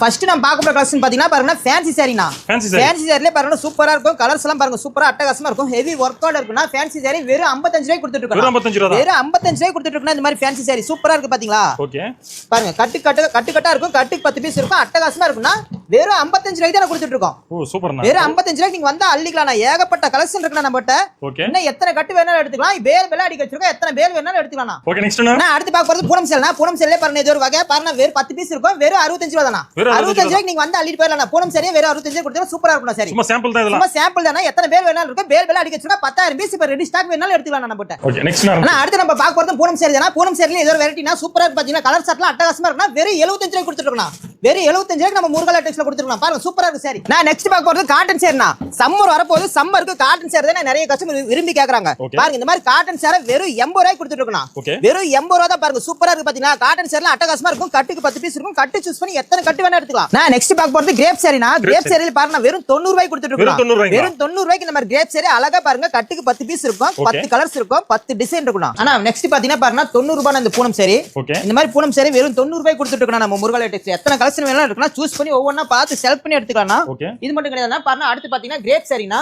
first நம்ம பார்க்க போற கலெக்ஷன் பாத்தீங்கன்னா பாருங்க ஃபேன்சி சாரினா ஃபேன்சி சாரில பாருங்க சூப்பரா இருக்கும் கலர்ஸ் எல்லாம் பாருங்க சூப்பரா அட்டகாசமா இருக்கும் ஹெவி ஒர்க் அவுட் இருக்குனா ஃபேன்சி சாரி வெறும் 55 ரூபாய்க்கு கொடுத்துட்டு இருக்கோம் வெறும் 55 ரூபாய்க்கு கொடுத்துட்டு இருக்கோம் இந்த மாதிரி ஃபேன்சி சாரி சூப்பரா இருக்கு பாத்தீங்களா ஓகே பாருங்க கட்டா இருக்கும் கட்டுக்கு 10 பீஸ் இருக்கும் அட்டகாசமா இருக்குனா வெறும் 55 ரூபாய்க்கு தான் கொடுத்துட்டு இருக்கோம் ஓ சூப்பர்ண்ணா வெறும் 55 ரூபாய்க்கு நீங்க வந்தா அள்ளிக்கலாம் ஏகப்பட்ட கலெக்ஷன் இருக்குனா நம்மட்ட ஓகே இன்னும் எத்தனை கட்டு வேணாலும் எடுத்துக்கலாம் பேல் அடிக்க வச்சிருக்கோம் எத்தனை பேல் வேணாலும் எடுத்துக்கலாம் ஓகே நெக்ஸ்ட் நான் அடுத்து பார்க்க போறது பூனம் சேல்னா பூனம் சேல்லே பாருங்க இது ஒரு வகை பாருங்க வெறும் 10 பீஸ் இருக்கும் வெறும் 65 ரூபாய் தானா 65 ரூபாய்க்கு நீங்க வந்து அள்ளிட்டு போயிடலாம் பூனம் சேரியே வெறும் 65 கொடுத்தா சூப்பரா இருக்கும் சாரி சும்மா சாம்பிள் தான் இதெல்லாம் சும்மா சாம்பிள் தானா எத்தனை பேல் வேணாலும் இருக்கும் பேல் அடிக்க வச்சிருக்கோம் 10000 பீஸ் இப்ப ரெடி ஸ்டாக் வேணாலும் எடுத்துக்கலாம் நம்மட்ட ஓகே நெக்ஸ்ட் நான் அடுத்து நம்ம பார்க்க போறது பூனம் சேரி தானா பூனம் சேரில ஏதோ வெரைட்டினா சூப்பரா இருக்கு பாத்தீங்கன்னா கலர் சாட்லாம் அட்டகாசமா இருக்குனா வெறும் 75 ரூபாய்க்கு கொடுத்துட்டு இருக்கோம் வெறும் 75 ரூபாய்க்கு நம்ம முருகலா டெக்ஸ்ல கொடுத்துருக்கோம் பாருங்க சூப்பரா இருக்கு சாரி நான் நெக்ஸ்ட் பார்க்க போறது காட்டன் சேரினா சம்மர் வரப்போகுது சம்மருக்கு காட்டன் சேரி தான் நிறைய கஸ்டமர் விரும்பி கேக்குறாங்க பாருங்க இந்த மாதிரி காட்டன் சேரி வெறும் 80 ரூபாய்க்கு கொடுத்துட்டு இருக்கோம் வெறும் 80 ரூபாய் தான் பாருங்க சூப்பரா இருக்கு பாத்தீங்கன்னா காட்டன் சேரில அட்டகாசமா இருக்கும் கட்டுக்கு 10 பீஸ் இருக்கும் கட்டு சூஸ் பண்ணி எத்தனை கட்டு வேணா எடுத்துக்கலாம் நான் நெக்ஸ்ட் பார்க்க போறது கிரேப் சேரினா கிரேப் சேரில பாருங்க வெறும் 90 ரூபாய்க்கு கொடுத்துட்டு இருக்கோம் வெறும் 90 ரூபாய்க்கு இந்த மாதிரி கிரேப் சேரி அழகா பாருங்க கட்டுக்கு 10 பீஸ் இருக்கும் 10 கலர்ஸ் இருக்கும் 10 டிசைன் இருக்கும் ஆனா நெக்ஸ்ட் பாத்தீங்கன்னா பாருங்க 90 ரூபாய் இந்த பூனம் சேரி இந்த மாதிரி பூனம் சேரி வெறும் 90 ரூபாய்க்கு கொடுத்துட்டு இருக்கோம் நம்ம முருகலா டெக்ஸ் எத்தனை கலெக்ஷன் வேணாலும் இருக்குனா சூஸ் பண்ணி ஒவ்வொண்ணா பார்த்து செலக்ட் பண்ணி எடுத்துக்கலாம் இது மட்டும் கிடையாதுனா பாருங்க அடுத்து பாத்தீங்கன்னா கிரேப் சேரினா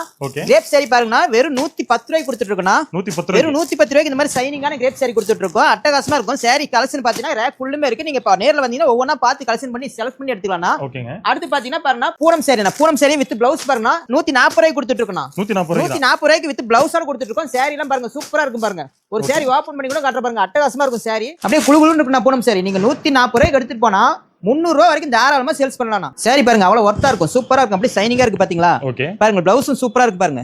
கிரேப் சேரி பாருங்க வெறும் 110 ரூபாய்க்கு கொடுத்துட்டு இருக்கோம் வெறும் 110 ரூபாய்க்கு இந்த மாதிரி சைனிங்கான கிரேப் சேரி கொடுத்துட்டு இருக்கோம் அட்டகாசமா இருக்கும் சேரி கலெக்ஷன் பாத்தீங்கன்னா ரேக் ஃபுல்லுமே இருக்கு நீங்க நேர்ல வந்தீங்கன்னா ஒவ்வொண்ணா பார்த்து கலெக்ஷன் பண்ணி செலக்ட் பண்ணி எடுத்துக்கலாம் அடுத்து பாத்தீங்கன்னா பாருங்க பூனம் சேரினா பூனம் சேரி வித் பிளவுஸ் பாருங்க 140 ரூபாய்க்கு கொடுத்துட்டு இருக்கோம் 140 ரூபாய்க்கு வித் பிளவுஸோட கொடுத்துட்டு இருக்கோம் சேரி எல்லாம் பாருங்க சூப்பரா இருக்கும் பாருங்க ஒரு சேரி ஓபன் பண்ணி கூட காட்டுற பாருங்க அட்டகாசமா இருக்கும் சேரி அப்படியே குளுகுளுன்னு இருக்கும் பூனம் சேரி நீங்க 140 ரூபாய்க்கு எடுத்துட்டு போனா 300 ரூபாய் வரைக்கும் தாராளமா சேல்ஸ் பண்ணலாம் சரி பாருங்க அவ்வளவு ஒர்த்தா இருக்கும் சூப்பரா இருக்கும் அப்படியே சைனிங்கா இருக்கு பாத்தீங்களா பாருங்க பிளவுஸும் சூப்பரா இருக்கு பாருங்க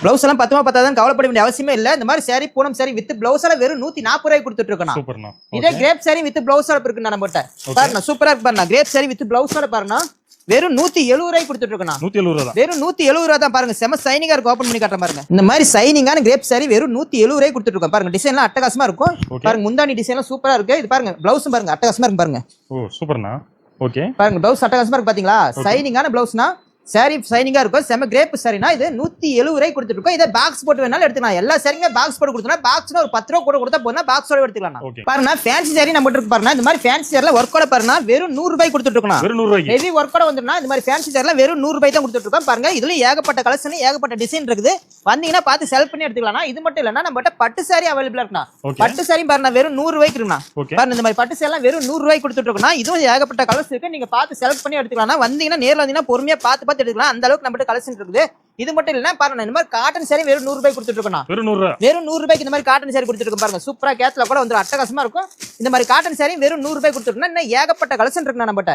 பிளவுஸ் எல்லாம் 10 கவலைப்பட வேண்டிய அவசியமே இல்ல இந்த மாதிரி சாரி பூனம் சாரி வித் பிளவுஸோட வெறும் 140 ரூபாய் கொடுத்துட்டு இருக்கோம் இதே கிரேப் சாரி வித் பிளவுஸோட இருக்கு நம்ம கிட்ட பாருங்க சூப்பரா இருக்கு பாருங்க கிரேப் சாரி வித் பிளவுஸோட பாருங்க வெறும் 170 ரூபாய்க்கு கொடுத்துட்டு இருக்கோம் வெறும் 170 ரூபாய் தான் பாருங்க செம சைனிங்கா இருக்கு ஓபன் பண்ணி காட்டுற பாருங்க இந்த மாதிரி சைனிங்கான கிரேப் சாரி வெறும் 170 ரூபாய்க்கு கொடுத்துட்டு இருக்கோம் பாருங்க டிசைன்லாம் அட்டகாசமா இருக்கும் பாருங்க முந்தானி டிசைன்லாம் சூப்பரா இருக்கு இது பாருங்க பிளவுஸும் பாருங்க அட்டகாசமா இருக்கு பாருங்க ஓ சூப்பர்ண்ணா ஓகே பாருங்க பிளவுஸ் அட்டகாசமா இருக்கு பாத்தீங்களா சைனிங்கான பிளவுஸ்னா சாரி சைனிங்கா இருக்கும் செம கிரேப் சாரினா இது 170 ரூபாய்க்கு கொடுத்துட்டு இருக்கோம் இதை பாக்ஸ் போட்டு வேணாலும் எடுத்துக்கலாம் எல்லா சாரியுமே பாக்ஸ் போட்டு கொடுத்தா பாக்ஸ்னா ஒரு 10 ரூபாய் கூட கொடுத்தா போதும் பாக்ஸோட எடுத்துக்கலாம் பாருங்க ஃபேன்சி சாரி நம்ம இருக்கு பாருங்க இந்த மாதிரி ஃபேன்சி சாரில ஒர்க்கோட பாருங்க வெறும் 100 ரூபாய்க்கு கொடுத்துட்டு இருக்கோம் வெறும் 100 ரூபாய்க்கு ஹெவி ஒர்க்கோட வந்துனா இந்த மாதிரி ஃபேன்சி சாரில வெறும் 100 ரூபாய் தான் கொடுத்துட்டு இருக்கோம் பாருங்க இதுல ஏகப்பட்ட கலெக்ஷன் ஏகப்பட்ட டிசைன் இருக்குது வந்தீங்கன்னா பார்த்து செலக்ட் பண்ணி எடுத்துக்கலாம் இது மட்டும் இல்லனா நம்மட்ட பட்டு சாரி அவேலபிளா இருக்குனா பட்டு சாரி பாருங்க வெறும் 100 ரூபாய்க்கு இருக்குனா பாருங்க இந்த மாதிரி பட்டு சாரிலாம் வெறும் 100 ரூபாய்க்கு கொடுத்துட்டு இருக்கோம் இதுவும் ஏகப்பட்ட கலர்ஸ் இருக்கு நீங்க பார்த்து செலக்ட் பண்ணி எடுத்துக்கலாம் வந்தீங்கன்னா நேர்ல வந்தீங்கன்னா பொறுமையா பார்த்து எடுத்துக்கலாம் அந்த அளவுக்கு கலெக்ஷன் இருக்குது இது மட்டும் இல்லனா பாருங்க இந்த மாதிரி காட்டன் சாரி வெறும் 100 ரூபாய் கொடுத்துட்டு இருக்கோம் வெறும் 100 ரூபாய்க்கு இந்த மாதிரி காட்டன் சாரி கொடுத்துட்டு இருக்கோம் பாருங்க சூப்பரா கேட்ல கூட வந்து அட்டகாசமா இருக்கும் இந்த மாதிரி காட்டன் சாரி வெறும் 100 ரூபாய் கொடுத்துட்டு இருக்கோம் இன்னும் ஏகப்பட்ட கலெக்ஷன் இருக்கு நம்மட்ட